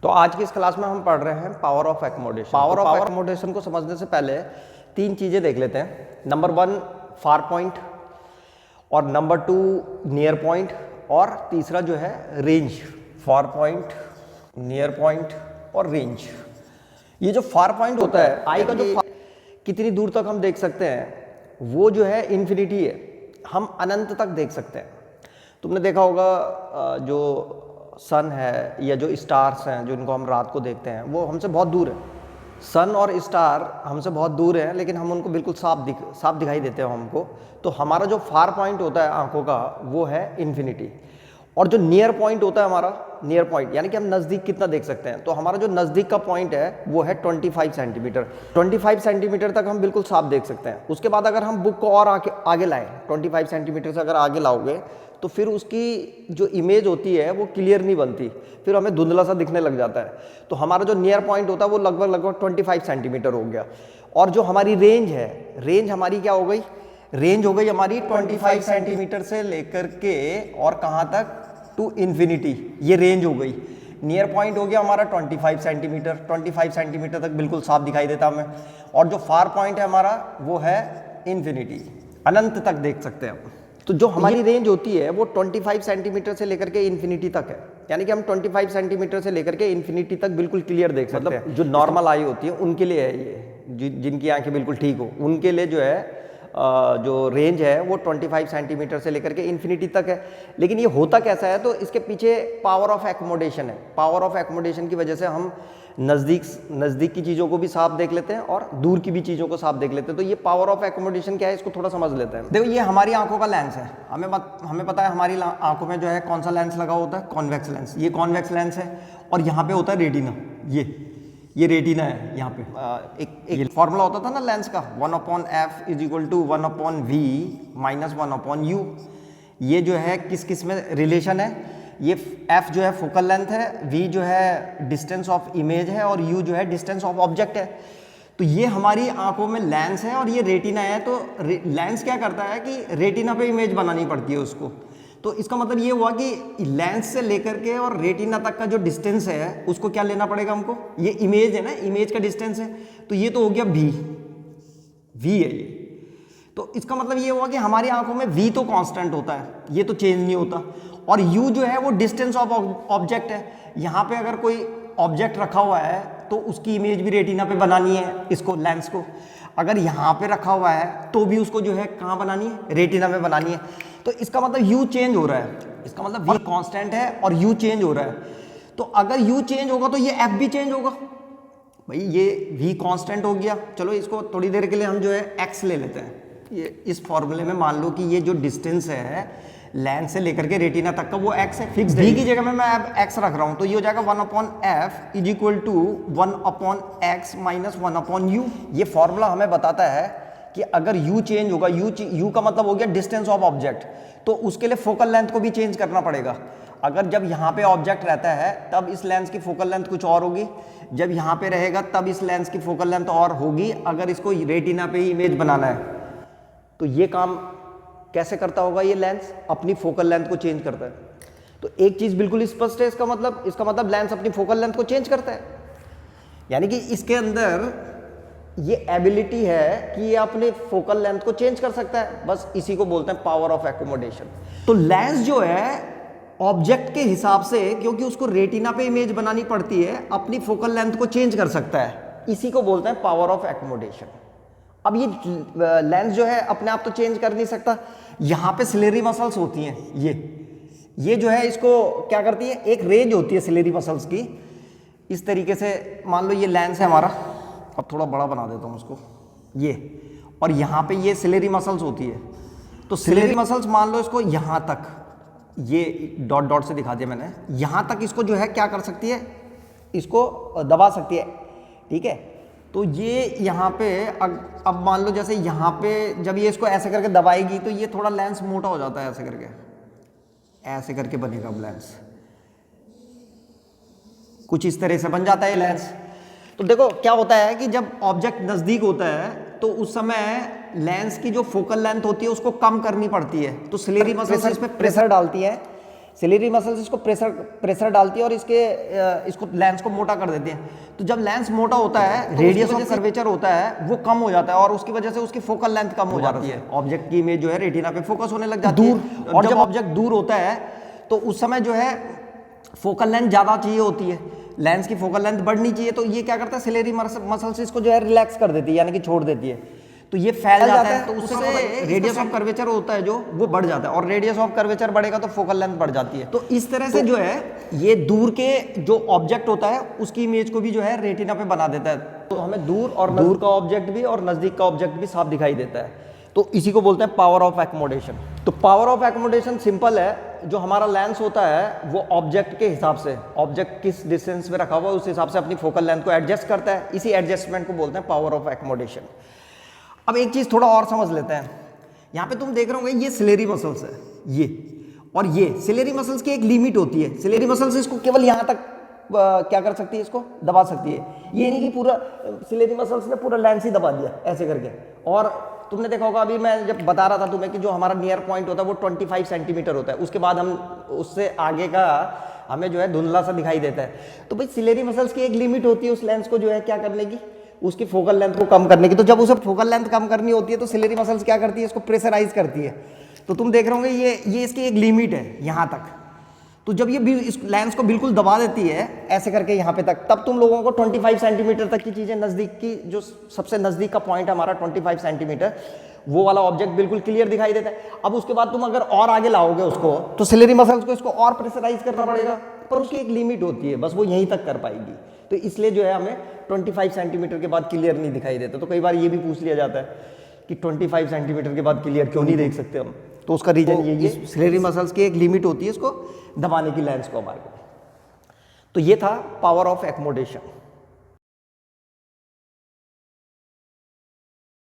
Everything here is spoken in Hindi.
तो आज की इस क्लास में हम पढ़ रहे हैं power of accommodation. Power of accommodation को समझने से पहले तीन चीज़ें देख लेते हैं। नंबर वन फार पॉइंट, और नंबर टू नियर पॉइंट, और तीसरा जो है range. Far point, near point और रेंज। ये जो फार पॉइंट होता है, आई का जो कितनी दूर तक हम देख सकते हैं, वो जो है इन्फिनिटी है, हम अनंत तक देख सकते हैं। तुमने देखा होगा जो सन है या जो स्टार्स हैं जिनको हम रात को देखते हैं, वो हमसे बहुत दूर है। सन और स्टार हमसे बहुत दूर हैं, लेकिन हम उनको बिल्कुल साफ दिखाई देते हैं हमको। तो हमारा जो फार पॉइंट होता है आंखों का, वो है इन्फिनिटी। और जो नियर पॉइंट होता है हमारा, नियर पॉइंट यानी कि हम नज़दीक कितना देख सकते हैं, तो हमारा जो नज़दीक का पॉइंट है वो है 25 सेंटीमीटर। 25 सेंटीमीटर तक हम बिल्कुल साफ देख सकते हैं। उसके बाद अगर हम बुक को और आगे लाएँ, 25 सेंटीमीटर से अगर आगे लाओगे तो फिर उसकी जो इमेज होती है वो क्लियर नहीं बनती, फिर हमें धुंधला सा दिखने लग जाता है। तो हमारा जो नियर पॉइंट होता है वो लगभग 25 सेंटीमीटर हो गया। और जो हमारी रेंज है, रेंज हमारी क्या हो गई, रेंज हो गई हमारी 25 सेंटीमीटर से लेकर के और कहाँ तक, टू इन्फिनिटी। ये रेंज हो गई। नियर पॉइंट हो गया हमारा 25 सेंटीमीटर, 25 सेंटीमीटर तक बिल्कुल साफ दिखाई देता हमें। और जो फार पॉइंट है हमारा वो है इन्फिनिटी, अनंत तक देख सकते हैं। तो जो हमारी रेंज होती है वो 25 सेंटीमीटर से लेकर के इन्फिनिटी तक है, यानी कि हम 25 सेंटीमीटर से लेकर के इन्फिनिटी तक बिल्कुल क्लियर देख सकते हैं। जो नॉर्मल आई होती है उनके लिए है ये, जिनकी आंखें बिल्कुल ठीक हो उनके लिए जो है जो रेंज है वो 25 सेंटीमीटर से लेकर के इन्फिनिटी तक है। लेकिन ये होता कैसा है, तो इसके पीछे पावर ऑफ एकोमोडेशन है। पावर ऑफ एकोमोडेशन की वजह से हम नज़दीक की चीज़ों को भी साफ देख लेते हैं और दूर की भी चीज़ों को साफ देख लेते हैं। तो ये पावर ऑफ एकोमोडेशन क्या है, इसको थोड़ा समझ लेते हैं। देखो, ये हमारी आंखों का लेंस है। हमें पता है हमारी आंखों में जो है कौन सा लेंस लगा होता है, कॉन्वेक्स लेंस। ये कॉन्वेक्स लेंस है और यहाँ पे होता है रेटिना। ये रेटिना है। यहाँ पे एक फॉर्मूला होता था ना लेंस का, 1/f is equal to 1/v minus 1/u। ये जो है किस में रिलेशन है, ये f जो है फोकल लेंथ है, v जो है डिस्टेंस ऑफ इमेज है, और u जो है डिस्टेंस ऑफ ऑब्जेक्ट है। तो ये हमारी आंखों में लेंस है और ये रेटिना है। तो लेंस क्या करता है कि रेटिना पे इमेज बनानी पड़ती है उसको। तो इसका मतलब ये हुआ कि लेंस से लेकर के और रेटिना तक का जो डिस्टेंस है उसको क्या लेना पड़ेगा हमको, ये इमेज है ना, इमेज का डिस्टेंस है। तो ये तो हो गया v है ये। तो इसका मतलब ये हुआ कि हमारी आंखों में v तो कांस्टेंट होता है, ये तो चेंज नहीं होता। और u जो है वो डिस्टेंस ऑफ ऑब्जेक्ट है। यहाँ पे अगर कोई ऑब्जेक्ट रखा हुआ है तो उसकी इमेज भी रेटिना पे बनानी है, इसको लेंस को। अगर यहाँ पे रखा हुआ है तो भी उसको जो है कहाँ बनानी है, रेटिना में बनानी है। तो इसका मतलब u चेंज हो रहा है, इसका मतलब v कांस्टेंट है और u चेंज हो रहा है। तो अगर u चेंज होगा तो ये f भी चेंज होगा। भाई ये v कांस्टेंट हो गया, चलो इसको थोड़ी देर के लिए हम जो है x ले लेते हैं। ये इस फॉर्मूले में मान लो कि ये जो डिस्टेंस है लेंस से लेकर के रेटिना तक का वो x है, फिक्स v की जगह में मैं अब x रख रहा हूँ। तो ये हो जाएगा 1/f is equal to 1/x minus 1/u। ये फॉर्मूला हमें बताता है कि अगर u चेंज होगा, u का मतलब हो गया डिस्टेंस ऑफ ऑब्जेक्ट, तो उसके लिए फोकल लेंथ को भी चेंज करना पड़ेगा। अगर जब यहाँ पे ऑब्जेक्ट रहता है तब इस लेंस की फोकल लेंथ कुछ और होगी, जब यहाँ पे रहेगा तब इस लेंस की फोकल लेंथ और होगी। अगर इसको रेटिना पे ही इमेज बनाना है तो ये काम कैसे करता होगा, ये लेंस अपनी फोकल लेंथ को चेंज करता है। तो एक चीज बिल्कुल स्पष्ट है, इसका मतलब लेंस अपनी फोकल लेंथ को चेंज करता है, यानी कि इसके अंदर ये एबिलिटी है कि ये अपने फोकल लेंथ को चेंज कर सकता है। बस इसी को बोलते हैं पावर ऑफ एकोमोडेशन। तो लेंस जो है ऑब्जेक्ट के हिसाब से, क्योंकि उसको रेटिना पे इमेज बनानी पड़ती है, अपनी फोकल लेंथ को चेंज कर सकता है। इसी को बोलते हैं पावर ऑफ एकोमोडेशन। अब ये लेंस जो है अपने आप तो चेंज कर नहीं सकता। यहाँ पे सिलेरी मसल्स होती हैं, ये जो है इसको क्या करती है, एक रेंज होती है सिलेरी मसल्स की। इस तरीके से मान लो ये लेंस है हमारा, अब थोड़ा बड़ा बना देता हूँ उसको, ये, और यहाँ पे ये सिलेरी मसल्स होती है। तो सिलेरी मसल्स मान लो इसको यहाँ तक, ये डॉट से दिखा दिया मैंने, यहाँ तक इसको जो है क्या कर सकती है, इसको दबा सकती है, ठीक है। तो ये यहाँ पे अब मान लो जैसे यहाँ पे जब ये इसको ऐसे करके दबाएगी तो ये थोड़ा लेंस मोटा हो जाता है, ऐसे करके बनेगा अब लेंस, कुछ इस तरह से बन जाता है लेंस। तो देखो क्या होता है कि जब ऑब्जेक्ट नज़दीक होता है तो उस समय लेंस की जो फोकल लेंथ होती है उसको कम करनी पड़ती है। तो सिलेरी मसल्स इस पे प्रेशर डालती है सिलेरी मसल्स इसको प्रेशर डालती है और इसको लेंस को मोटा कर देती है। तो जब लेंस मोटा होता है, रेडियस ऑफ कर्वेचर होता है वो कम हो जाता है और उसकी वजह से उसकी फोकल लेंथ कम हो जाती है। ऑब्जेक्ट की इमेज जो है रेटिना पे फोकस होने लग जाती है। और जब ऑब्जेक्ट दूर होता है तो उस समय जो है फोकल लेंथ ज़्यादा चाहिए होती है, लेंस की फोकल लेंथ बढ़नी चाहिए। तो ये क्या करता है, सिलेरी मसल्स इसको जो है रिलैक्स कर देती है, यानी कि छोड़ देती है। तो ये फैल जाता है, तो उससे रेडियस ऑफ कर्वेचर होता है जो वो बढ़ जाता है, और रेडियस ऑफ कर्वेचर बढ़ेगा तो फोकल लेंथ बढ़ जाती है। तो इस तरह से जो है ये दूर के जो ऑब्जेक्ट होता है उसकी इमेज को भी जो है रेटिना पे बना देता है। तो हमें दूर का ऑब्जेक्ट भी और नजदीक का ऑब्जेक्ट भी साफ दिखाई देता है। तो इसी को बोलते हैं पावर ऑफ एकोमोडेशन। तो पावर ऑफ एकोमोडेशन सिंपल है, जो हमारा लेंस होता है वो ऑब्जेक्ट के हिसाब से, ऑब्जेक्ट किस डिस्टेंस में रखा हुआ है उस हिसाब से अपनी फोकल लेंथ को एडजस्ट करता है। इसी एडजस्टमेंट को बोलते हैं पावर ऑफ एकोमोडेशन। अब एक चीज थोड़ा और समझ लेते हैं। यहाँ पे तुम देख रहे होंगे ये सिलेरी मसल्स है, ये और ये सिलेरी मसल्स की एक लिमिट होती है। सिलेरी मसल्स इसको केवल यहाँ तक क्या कर सकती है, इसको दबा सकती है। ये नहीं कि पूरा सिलेरी मसल्स ने पूरा लेंस ही दबा दिया ऐसे करके। और तुमने देखा होगा, अभी मैं जब बता रहा था तुम्हें कि जो हमारा नियर पॉइंट होता है वो 25 सेंटीमीटर होता है, उसके बाद हम उससे आगे का हमें जो है धुंधला सा दिखाई देता है। तो भाई सिलेरी मसल्स की एक लिमिट होती है उस लेंस को जो है क्या करने की, उसकी फोकल लेंथ को कम करने की। तो जब उसे फोकल लेंथ कम करनी होती है तो सिलेरी मसल्स क्या करती है, इसको प्रेशराइज करती है। तो तुम देख रहे होंगे ये इसकी एक लिमिट है यहाँ तक। तो जब ये इस लेंस को बिल्कुल दबा देती है ऐसे करके यहाँ पे तक, तब तुम लोगों को 25 सेंटीमीटर तक की चीज़ें नज़दीक की, जो सबसे नज़दीक का पॉइंट है हमारा 25 सेंटीमीटर, वो वाला ऑब्जेक्ट बिल्कुल क्लियर दिखाई देता है। अब उसके बाद तुम अगर और आगे लाओगे उसको तो सिलेरी मसल्स को इसको और प्रेशराइज करना पड़ेगा, पर उसकी एक लिमिट होती है, बस वो यहीं तक कर पाएगी। तो इसलिए जो है हमें 25 सेंटीमीटर के बाद क्लियर नहीं दिखाई देता। तो कई बार ये भी पूछ लिया जाता है कि 25 सेंटीमीटर के बाद क्लियर क्यों नहीं देख सकते हम, तो उसका रीजन ये सिलेरी मसल्स की एक लिमिट होती है इसको दबाने की लेंस को हमारे को। तो ये था पावर ऑफ एकोमोडेशन।